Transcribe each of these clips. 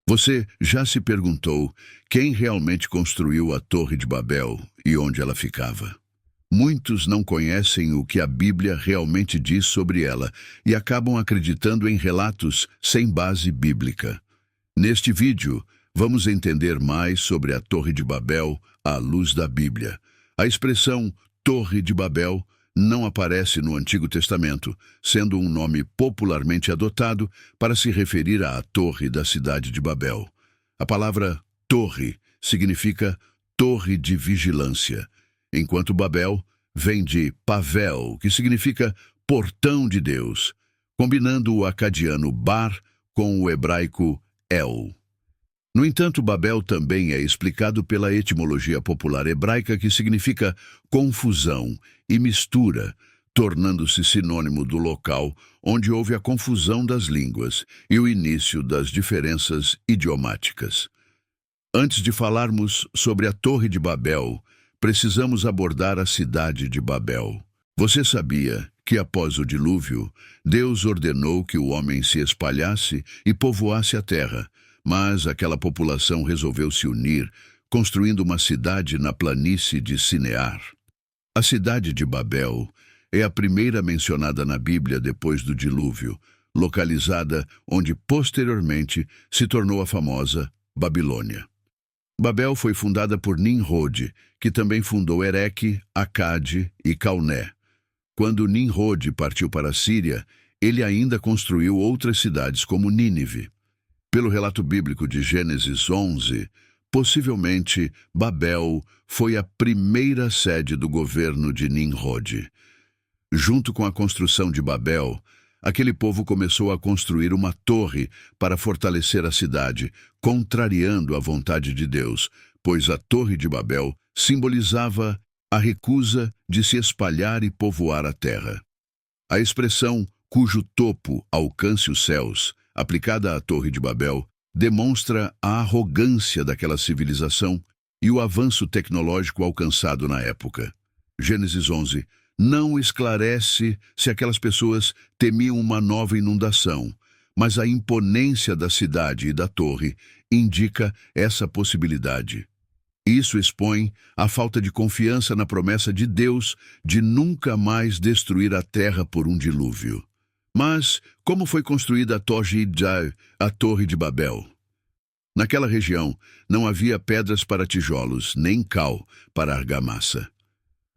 Você já se perguntou quem realmente construiu a Torre de Babel e onde ela ficava? Muitos não conhecem o que a Bíblia realmente diz sobre ela e acabam acreditando em relatos sem base bíblica. Neste vídeo, vamos entender mais sobre a Torre de Babel à luz da Bíblia. A expressão Torre de Babel não aparece no Antigo Testamento, sendo um nome popularmente adotado para se referir à torre da cidade de Babel. A palavra torre significa torre de vigilância, enquanto Babel vem de Pavel, que significa portão de Deus, combinando o acadiano bar com o hebraico El. No entanto, Babel também é explicado pela etimologia popular hebraica, que significa confusão e mistura, tornando-se sinônimo do local onde houve a confusão das línguas e o início das diferenças idiomáticas. Antes de falarmos sobre a Torre de Babel, precisamos abordar a cidade de Babel. Você sabia que, após o dilúvio, Deus ordenou que o homem se espalhasse e povoasse a terra, mas aquela população resolveu se unir, construindo uma cidade na planície de Sinear. A cidade de Babel é a primeira mencionada na Bíblia depois do dilúvio, localizada onde posteriormente se tornou a famosa Babilônia. Babel foi fundada por Nimrod, que também fundou Ereque, Acade e Calné. Quando Nimrod partiu para a Síria, ele ainda construiu outras cidades como Nínive. Pelo relato bíblico de Gênesis 11, possivelmente Babel foi a primeira sede do governo de Nimrod. Junto com a construção de Babel, aquele povo começou a construir uma torre para fortalecer a cidade, contrariando a vontade de Deus, pois a Torre de Babel simbolizava a recusa de se espalhar e povoar a terra. A expressão cujo topo alcance os céus, aplicada à Torre de Babel, demonstra a arrogância daquela civilização e o avanço tecnológico alcançado na época. Gênesis 11 não esclarece se aquelas pessoas temiam uma nova inundação, mas a imponência da cidade e da torre indica essa possibilidade. Isso expõe a falta de confiança na promessa de Deus de nunca mais destruir a terra por um dilúvio. Mas como foi construída a Torre de Babel? Naquela região não havia pedras para tijolos, nem cal para argamassa.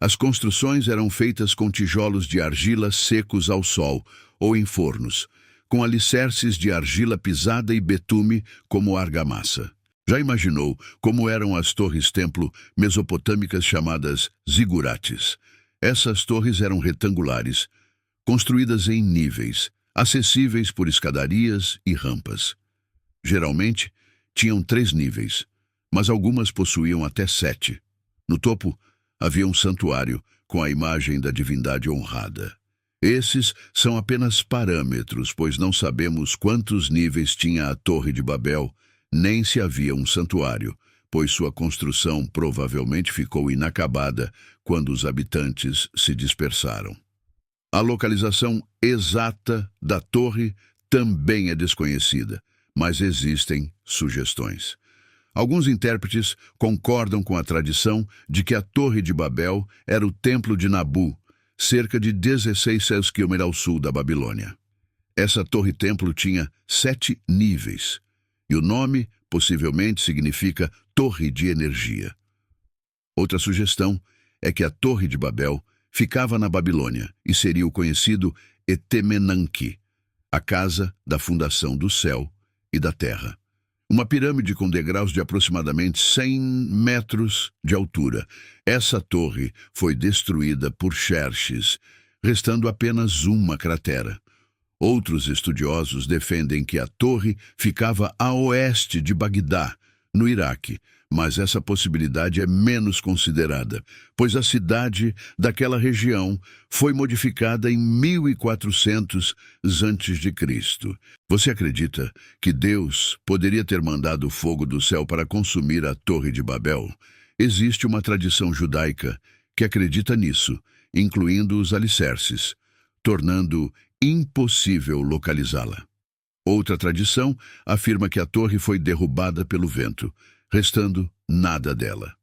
As construções eram feitas com tijolos de argila secos ao sol ou em fornos, com alicerces de argila pisada e betume como argamassa. Já imaginou como eram as torres-templo mesopotâmicas chamadas zigurates? Essas torres eram retangulares, construídas em níveis, acessíveis por escadarias e rampas. Geralmente, tinham 3 níveis, mas algumas possuíam até 7. No topo, havia um santuário com a imagem da divindade honrada. Esses são apenas parâmetros, pois não sabemos quantos níveis tinha a Torre de Babel, nem se havia um santuário, pois sua construção provavelmente ficou inacabada quando os habitantes se dispersaram. A localização exata da torre também é desconhecida, mas existem sugestões. Alguns intérpretes concordam com a tradição de que a Torre de Babel era o Templo de Nabu, cerca de 16 km ao sul da Babilônia. Essa torre-templo tinha 7 níveis, e o nome possivelmente significa Torre de Energia. Outra sugestão é que a Torre de Babel ficava na Babilônia e seria o conhecido Etemenanque, a casa da fundação do céu e da terra. Uma pirâmide com degraus de aproximadamente 100 metros de altura. Essa torre foi destruída por Xerxes, restando apenas uma cratera. Outros estudiosos defendem que a torre ficava a oeste de Bagdá, no Iraque, mas essa possibilidade é menos considerada, pois a cidade daquela região foi modificada em 1400 a.C. Você acredita que Deus poderia ter mandado fogo do céu para consumir a Torre de Babel? Existe uma tradição judaica que acredita nisso, incluindo os alicerces, tornando impossível localizá-la. Outra tradição afirma que a torre foi derrubada pelo vento, restando nada dela.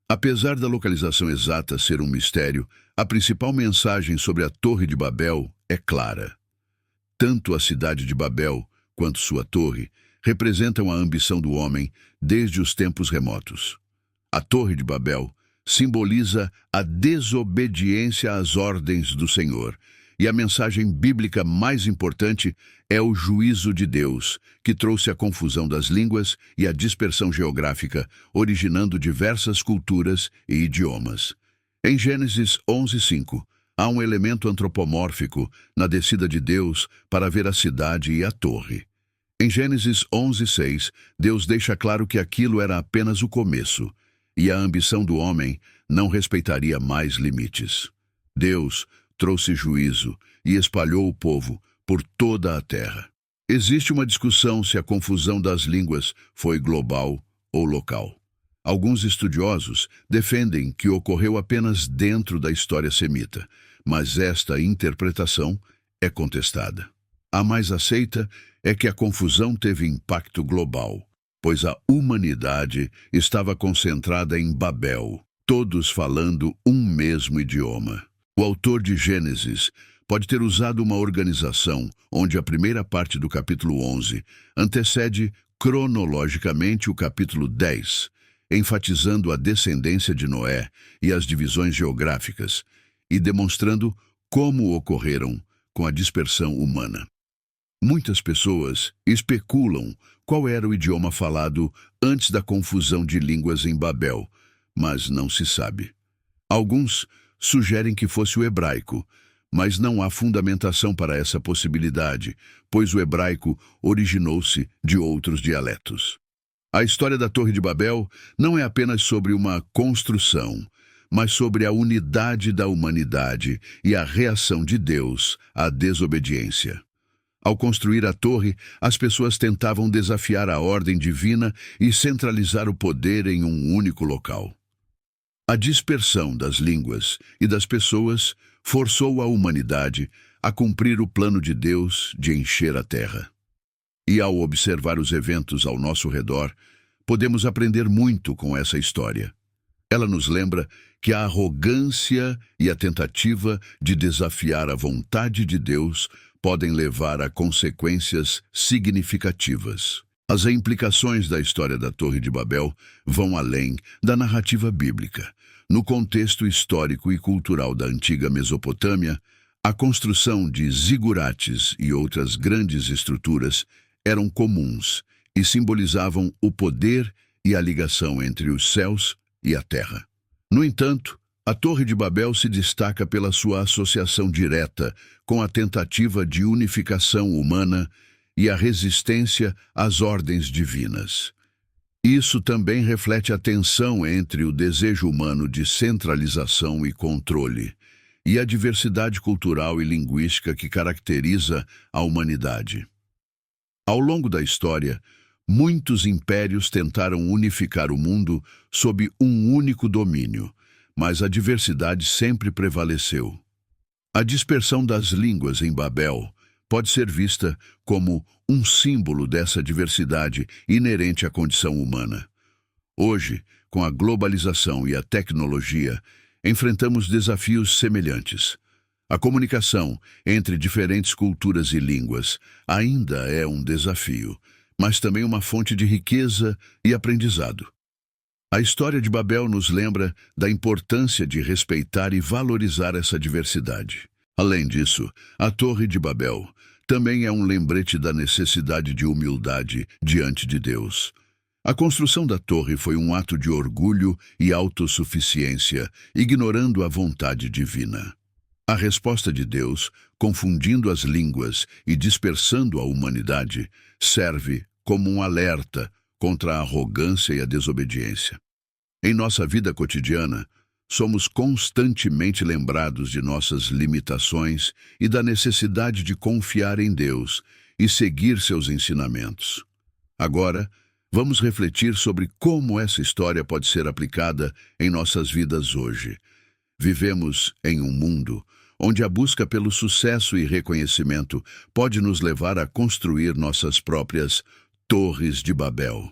Apesar da localização exata ser um mistério, a principal mensagem sobre a Torre de Babel é clara. Tanto a cidade de Babel quanto sua torre representam a ambição do homem desde os tempos remotos. A Torre de Babel simboliza a desobediência às ordens do Senhor, e a mensagem bíblica mais importante é o juízo de Deus, que trouxe a confusão das línguas e a dispersão geográfica, originando diversas culturas e idiomas. Em Gênesis 11:5, há um elemento antropomórfico na descida de Deus para ver a cidade e a torre. Em Gênesis 11:6, Deus deixa claro que aquilo era apenas o começo, e a ambição do homem não respeitaria mais limites. Deus trouxe juízo e espalhou o povo por toda a terra. Existe uma discussão se a confusão das línguas foi global ou local. Alguns estudiosos defendem que ocorreu apenas dentro da história semita, mas esta interpretação é contestada. A mais aceita é que a confusão teve impacto global, pois a humanidade estava concentrada em Babel, todos falando um mesmo idioma. O autor de Gênesis pode ter usado uma organização onde a primeira parte do capítulo 11 antecede cronologicamente o capítulo 10, enfatizando a descendência de Noé e as divisões geográficas, e demonstrando como ocorreram com a dispersão humana. Muitas pessoas especulam qual era o idioma falado antes da confusão de línguas em Babel, mas não se sabe. Alguns sugerem que fosse o hebraico, mas não há fundamentação para essa possibilidade, pois o hebraico originou-se de outros dialetos. A história da Torre de Babel não é apenas sobre uma construção, mas sobre a unidade da humanidade e a reação de Deus à desobediência. Ao construir a torre, as pessoas tentavam desafiar a ordem divina e centralizar o poder em um único local. A dispersão das línguas e das pessoas forçou a humanidade a cumprir o plano de Deus de encher a terra. E ao observar os eventos ao nosso redor, podemos aprender muito com essa história. Ela nos lembra que a arrogância e a tentativa de desafiar a vontade de Deus podem levar a consequências significativas. As implicações da história da Torre de Babel vão além da narrativa bíblica. No contexto histórico e cultural da antiga Mesopotâmia, a construção de zigurates e outras grandes estruturas eram comuns e simbolizavam o poder e a ligação entre os céus e a terra. No entanto, a Torre de Babel se destaca pela sua associação direta com a tentativa de unificação humana e a resistência às ordens divinas. Isso também reflete a tensão entre o desejo humano de centralização e controle e a diversidade cultural e linguística que caracteriza a humanidade. Ao longo da história, muitos impérios tentaram unificar o mundo sob um único domínio, mas a diversidade sempre prevaleceu. A dispersão das línguas em Babel pode ser vista como um símbolo dessa diversidade inerente à condição humana. Hoje, com a globalização e a tecnologia, enfrentamos desafios semelhantes. A comunicação entre diferentes culturas e línguas ainda é um desafio, mas também uma fonte de riqueza e aprendizado. A história de Babel nos lembra da importância de respeitar e valorizar essa diversidade. Além disso, a Torre de Babel também é um lembrete da necessidade de humildade diante de Deus. A construção da torre foi um ato de orgulho e autossuficiência, ignorando a vontade divina. A resposta de Deus, confundindo as línguas e dispersando a humanidade, serve como um alerta contra a arrogância e a desobediência. Em nossa vida cotidiana, somos constantemente lembrados de nossas limitações e da necessidade de confiar em Deus e seguir seus ensinamentos. Agora, vamos refletir sobre como essa história pode ser aplicada em nossas vidas hoje. Vivemos em um mundo onde a busca pelo sucesso e reconhecimento pode nos levar a construir nossas próprias torres de Babel.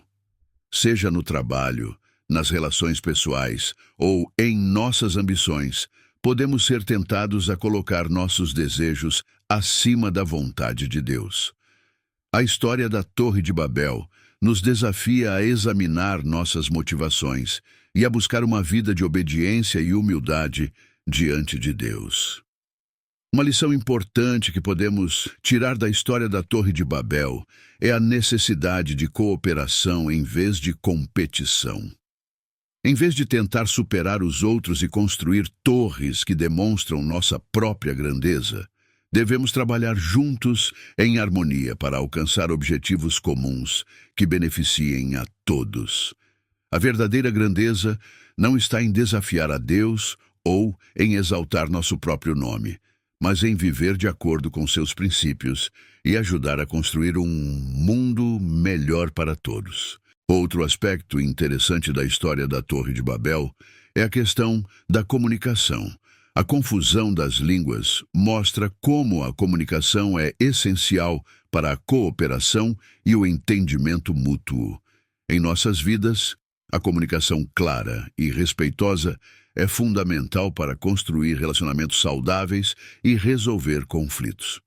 Seja no trabalho, nas relações pessoais ou em nossas ambições, podemos ser tentados a colocar nossos desejos acima da vontade de Deus. A história da Torre de Babel nos desafia a examinar nossas motivações e a buscar uma vida de obediência e humildade diante de Deus. Uma lição importante que podemos tirar da história da Torre de Babel é a necessidade de cooperação em vez de competição. Em vez de tentar superar os outros e construir torres que demonstram nossa própria grandeza, devemos trabalhar juntos em harmonia para alcançar objetivos comuns que beneficiem a todos. A verdadeira grandeza não está em desafiar a Deus ou em exaltar nosso próprio nome, mas em viver de acordo com seus princípios e ajudar a construir um mundo melhor para todos. Outro aspecto interessante da história da Torre de Babel é a questão da comunicação. A confusão das línguas mostra como a comunicação é essencial para a cooperação e o entendimento mútuo. Em nossas vidas, a comunicação clara e respeitosa é fundamental para construir relacionamentos saudáveis e resolver conflitos.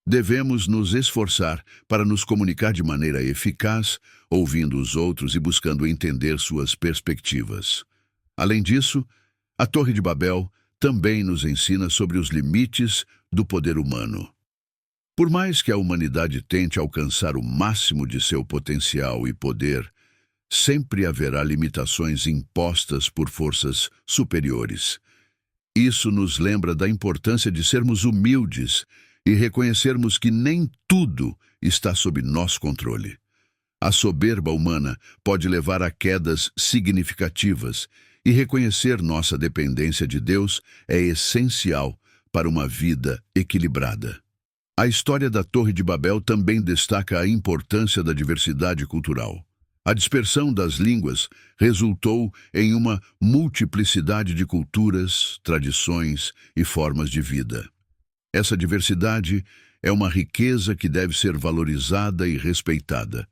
Devemos nos esforçar para nos comunicar de maneira eficaz, ouvindo os outros e buscando entender suas perspectivas. Além disso, a Torre de Babel também nos ensina sobre os limites do poder humano. Por mais que a humanidade tente alcançar o máximo de seu potencial e poder, sempre haverá limitações impostas por forças superiores. Isso nos lembra da importância de sermos humildes e reconhecermos que nem tudo está sob nosso controle. A soberba humana pode levar a quedas significativas, e reconhecer nossa dependência de Deus é essencial para uma vida equilibrada. A história da Torre de Babel também destaca a importância da diversidade cultural. A dispersão das línguas resultou em uma multiplicidade de culturas, tradições e formas de vida. Essa diversidade é uma riqueza que deve ser valorizada e respeitada.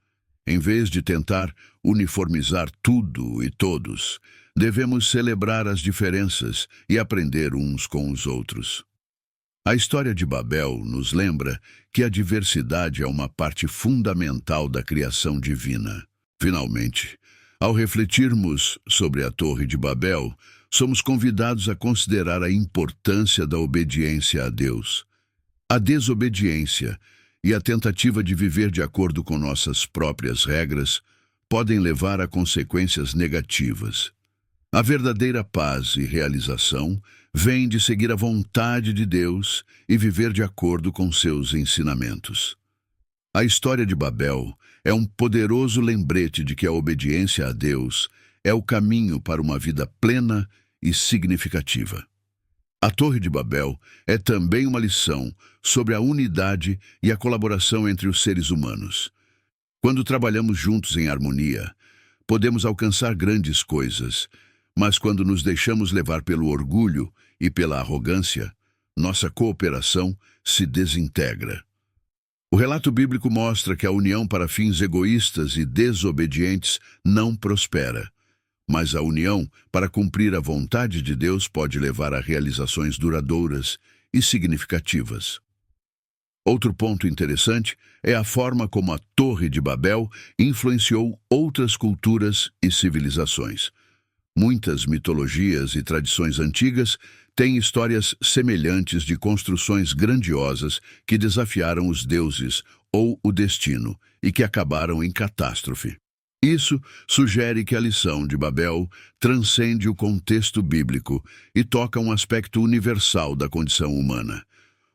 Em vez de tentar uniformizar tudo e todos, devemos celebrar as diferenças e aprender uns com os outros. A história de Babel nos lembra que a diversidade é uma parte fundamental da criação divina. Finalmente, ao refletirmos sobre a Torre de Babel, somos convidados a considerar a importância da obediência a Deus. A desobediência e a tentativa de viver de acordo com nossas próprias regras podem levar a consequências negativas. A verdadeira paz e realização vem de seguir a vontade de Deus e viver de acordo com seus ensinamentos. A história de Babel é um poderoso lembrete de que a obediência a Deus é o caminho para uma vida plena e significativa. A Torre de Babel é também uma lição sobre a unidade e a colaboração entre os seres humanos. Quando trabalhamos juntos em harmonia, podemos alcançar grandes coisas, mas quando nos deixamos levar pelo orgulho e pela arrogância, nossa cooperação se desintegra. O relato bíblico mostra que a união para fins egoístas e desobedientes não prospera, mas a união para cumprir a vontade de Deus pode levar a realizações duradouras e significativas. Outro ponto interessante é a forma como a Torre de Babel influenciou outras culturas e civilizações. Muitas mitologias e tradições antigas têm histórias semelhantes de construções grandiosas que desafiaram os deuses ou o destino e que acabaram em catástrofe. Isso sugere que a lição de Babel transcende o contexto bíblico e toca um aspecto universal da condição humana: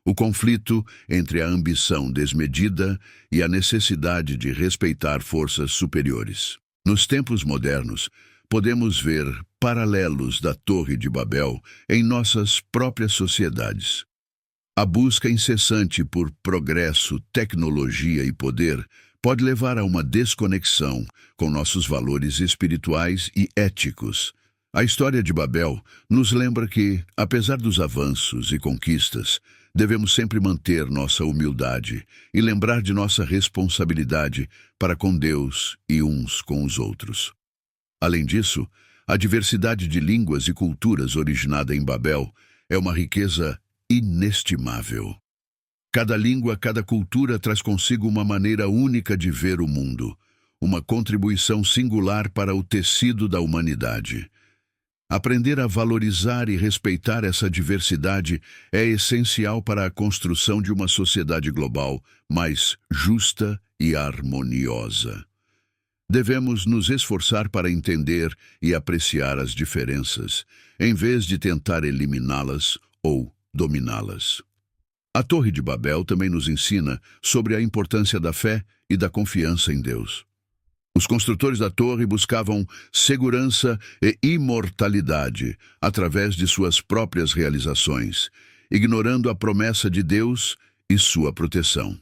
o conflito entre a ambição desmedida e a necessidade de respeitar forças superiores. Nos tempos modernos, podemos ver paralelos da Torre de Babel em nossas próprias sociedades. A busca incessante por progresso, tecnologia e poder pode levar a uma desconexão com nossos valores espirituais e éticos. A história de Babel nos lembra que, apesar dos avanços e conquistas, devemos sempre manter nossa humildade e lembrar de nossa responsabilidade para com Deus e uns com os outros. Além disso, a diversidade de línguas e culturas originada em Babel é uma riqueza inestimável. Cada língua, cada cultura traz consigo uma maneira única de ver o mundo, uma contribuição singular para o tecido da humanidade. Aprender a valorizar e respeitar essa diversidade é essencial para a construção de uma sociedade global mais justa e harmoniosa. Devemos nos esforçar para entender e apreciar as diferenças, em vez de tentar eliminá-las ou dominá-las. A Torre de Babel também nos ensina sobre a importância da fé e da confiança em Deus. Os construtores da torre buscavam segurança e imortalidade através de suas próprias realizações, ignorando a promessa de Deus e sua proteção.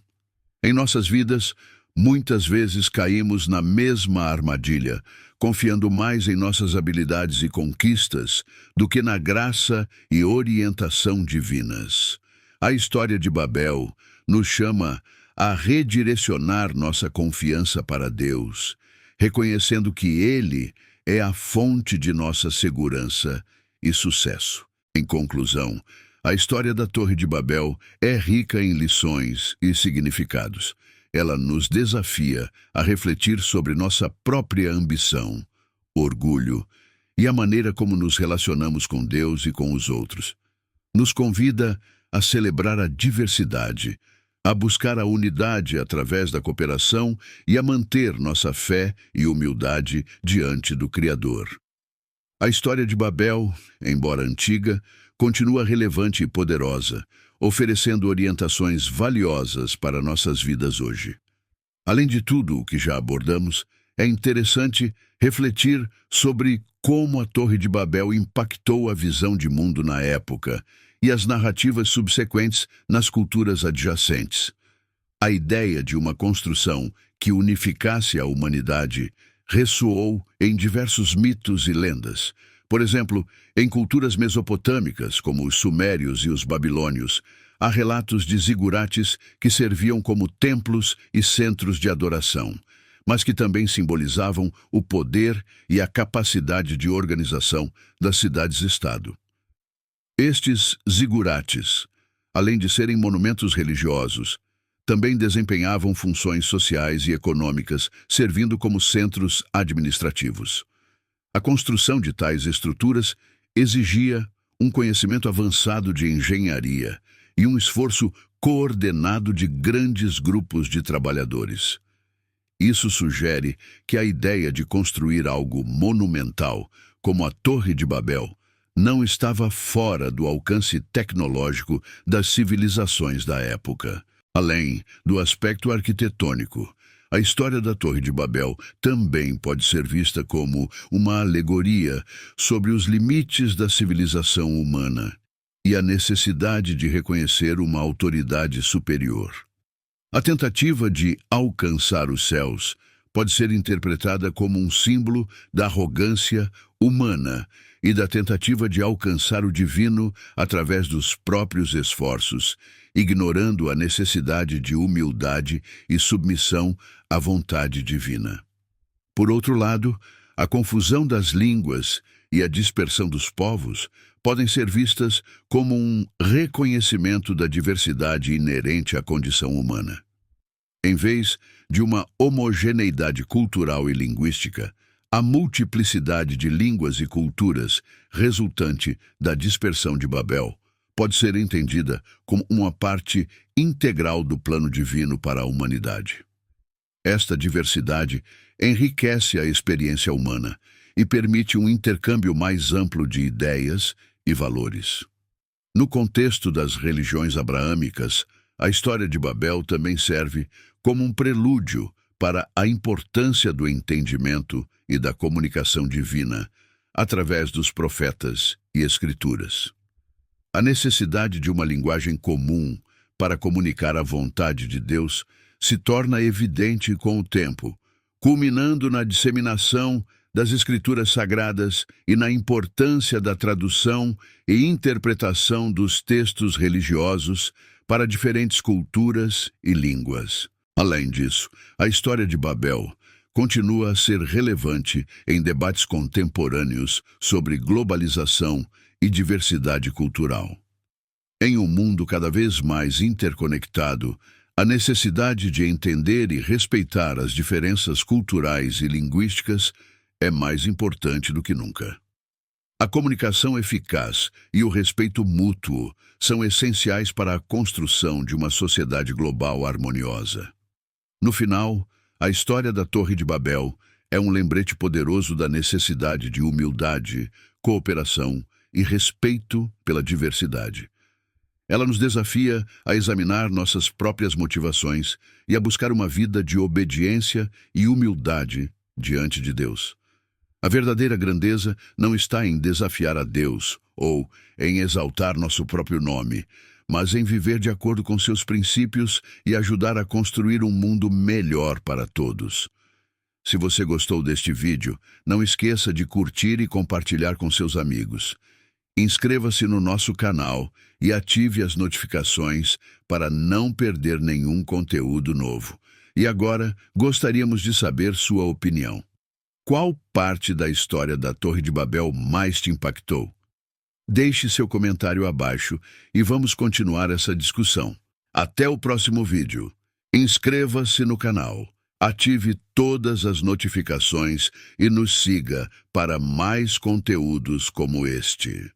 Em nossas vidas, muitas vezes caímos na mesma armadilha, confiando mais em nossas habilidades e conquistas do que na graça e orientação divinas. A história de Babel nos chama a redirecionar nossa confiança para Deus, reconhecendo que Ele é a fonte de nossa segurança e sucesso. Em conclusão, a história da Torre de Babel é rica em lições e significados. Ela nos desafia a refletir sobre nossa própria ambição, orgulho e a maneira como nos relacionamos com Deus e com os outros. Nos convida a celebrar a diversidade, a buscar a unidade através da cooperação e a manter nossa fé e humildade diante do Criador. A história de Babel, embora antiga, continua relevante e poderosa, oferecendo orientações valiosas para nossas vidas hoje. Além de tudo o que já abordamos, é interessante refletir sobre como a Torre de Babel impactou a visão de mundo na época e as narrativas subsequentes nas culturas adjacentes. A ideia de uma construção que unificasse a humanidade ressoou em diversos mitos e lendas. Por exemplo, em culturas mesopotâmicas, como os sumérios e os babilônios, há relatos de zigurates que serviam como templos e centros de adoração, mas que também simbolizavam o poder e a capacidade de organização das cidades-estado. Estes zigurates, além de serem monumentos religiosos, também desempenhavam funções sociais e econômicas, servindo como centros administrativos. A construção de tais estruturas exigia um conhecimento avançado de engenharia e um esforço coordenado de grandes grupos de trabalhadores. Isso sugere que a ideia de construir algo monumental, como a Torre de Babel, não estava fora do alcance tecnológico das civilizações da época. Além do aspecto arquitetônico, a história da Torre de Babel também pode ser vista como uma alegoria sobre os limites da civilização humana e a necessidade de reconhecer uma autoridade superior. A tentativa de alcançar os céus pode ser interpretada como um símbolo da arrogância humana e da tentativa de alcançar o divino através dos próprios esforços, ignorando a necessidade de humildade e submissão à vontade divina. Por outro lado, a confusão das línguas e a dispersão dos povos podem ser vistas como um reconhecimento da diversidade inerente à condição humana. Em vez de uma homogeneidade cultural e linguística, a multiplicidade de línguas e culturas resultante da dispersão de Babel pode ser entendida como uma parte integral do plano divino para a humanidade. Esta diversidade enriquece a experiência humana e permite um intercâmbio mais amplo de ideias e valores. No contexto das religiões abraâmicas, a história de Babel também serve como um prelúdio para a importância do entendimento e da comunicação divina através dos profetas e escrituras. A necessidade de uma linguagem comum para comunicar a vontade de Deus se torna evidente com o tempo, culminando na disseminação das Escrituras Sagradas e na importância da tradução e interpretação dos textos religiosos para diferentes culturas e línguas. Além disso, a história de Babel continua a ser relevante em debates contemporâneos sobre globalização e diversidade cultural. Em um mundo cada vez mais interconectado, a necessidade de entender e respeitar as diferenças culturais e linguísticas é mais importante do que nunca. A comunicação eficaz e o respeito mútuo são essenciais para a construção de uma sociedade global harmoniosa. No final, a história da Torre de Babel é um lembrete poderoso da necessidade de humildade, cooperação e respeito pela diversidade. Ela nos desafia a examinar nossas próprias motivações e a buscar uma vida de obediência e humildade diante de Deus. A verdadeira grandeza não está em desafiar a Deus ou em exaltar nosso próprio nome, mas em viver de acordo com seus princípios e ajudar a construir um mundo melhor para todos. Se você gostou deste vídeo, não esqueça de curtir e compartilhar com seus amigos. Inscreva-se no nosso canal e ative as notificações para não perder nenhum conteúdo novo. E agora, gostaríamos de saber sua opinião. Qual parte da história da Torre de Babel mais te impactou? Deixe seu comentário abaixo e vamos continuar essa discussão. Até o próximo vídeo. Inscreva-se no canal, ative todas as notificações e nos siga para mais conteúdos como este.